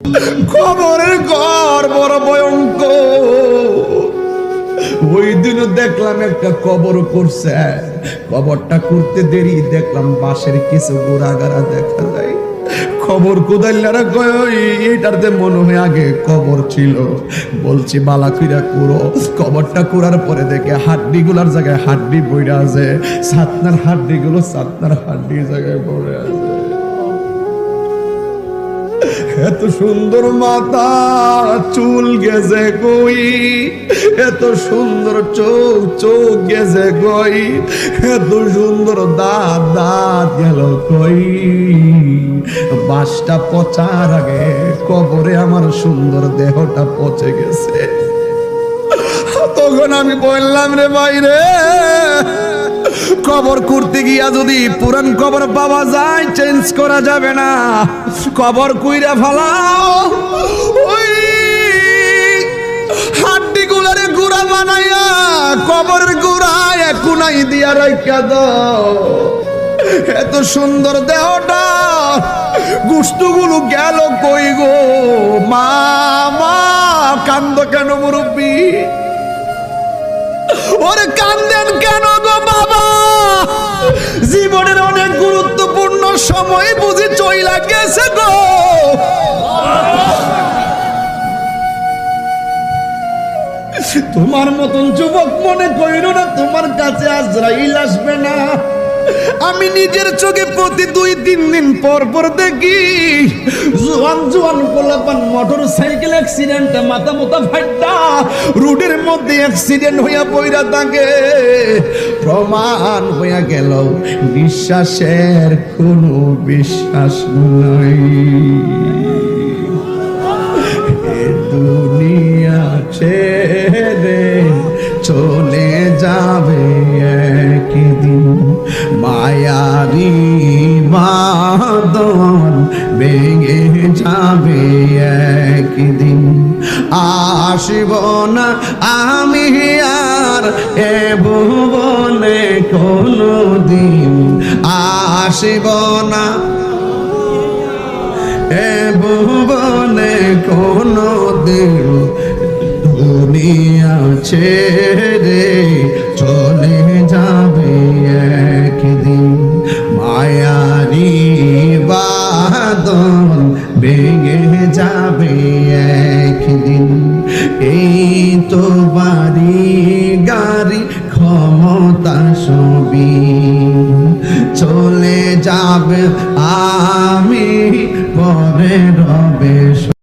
খবরের ঘর বড় ভয়ঙ্কর। ওই দিনও দেখলাম একটা কবর করছে, কবরটা করতে দেরি দেখলাম বাঁশের কিছু গোড়াগাড়া দেখা যায়। খবর কোদাইলারা কয় এইটাতে মনে হয় আগে কবর ছিল। বলছি বালা কইরা কুড়ো। কবরটা কুড়ার পরে দেখে হাড্ডি গুলার জায়গায় হাড্ডি পড়ে আছে, ছাতনার হাড্ডি গুলো ছাতনার হাড্ডির জায়গায় পড়ে আছে। এত সুন্দর মাথা, চুল গেছে কই, এত সুন্দর চোখ, চোখ গেছে কই, এত সুন্দর দাঁত, দাঁত গেল কই। বাসটা পচার আগে কবরে আমার সুন্দর দেহটা পচে গেছে। তখন আমি বললাম রে বাইরে, কবর করতে গিয়া যদি পুরান কবর পাওয়া যায় চেঞ্জ করা যাবে না, কবর কইরা ফেলাও, ওই হাড্ডি গুলারে গুড়া বানাইয়া কবরের গুড়ায় কোনাই দিয়া রাইখা দাও। এত সুন্দর দেহটা, গুস্তগুলো গেল কই গো? মা কান্দ কেন মুরব্বী? ওরে কান্দেন কেন গো বাবা? জীবনের অনেক গুরুত্বপূর্ণ সময় বুঝি চইলা গেছে গো। তোমার মতন যুবক মনে কইরো না তোমার কাছে আজরাইল আসবে না। আমি নিজের চোখে প্রতি 2-3 দিন পর পর দেখি জোয়ান জোয়ান পোলাপান মোটর সাইকেল অ্যাক্সিডেন্টে মাথা মোতা ফাটা রোডের মধ্যে অ্যাক্সিডেন্ট হইয়া পইরা থাকে। প্রমাণ হইয়া গেল বিশ্বাসের কোনো বিশ্বাস নাই। এ দুনিয়া ছেড়ে চলে যাবে একদিন, মায়ারি বাঁধন ভেঙে যাবে একদিন। আসিব না আমি আর এ ভুবনে কোনো দিন, আসিব না এ ভুবনে কোনো দিন। দুনিয়া ছেড়ে চলে যাবে একদিন, মায়ারি বাঁধন ভেঙে যাবে একদিন। এই তো বাড়ি গাড়ি ক্ষমতা সবই চলে যাবে, আমি পরে রবে।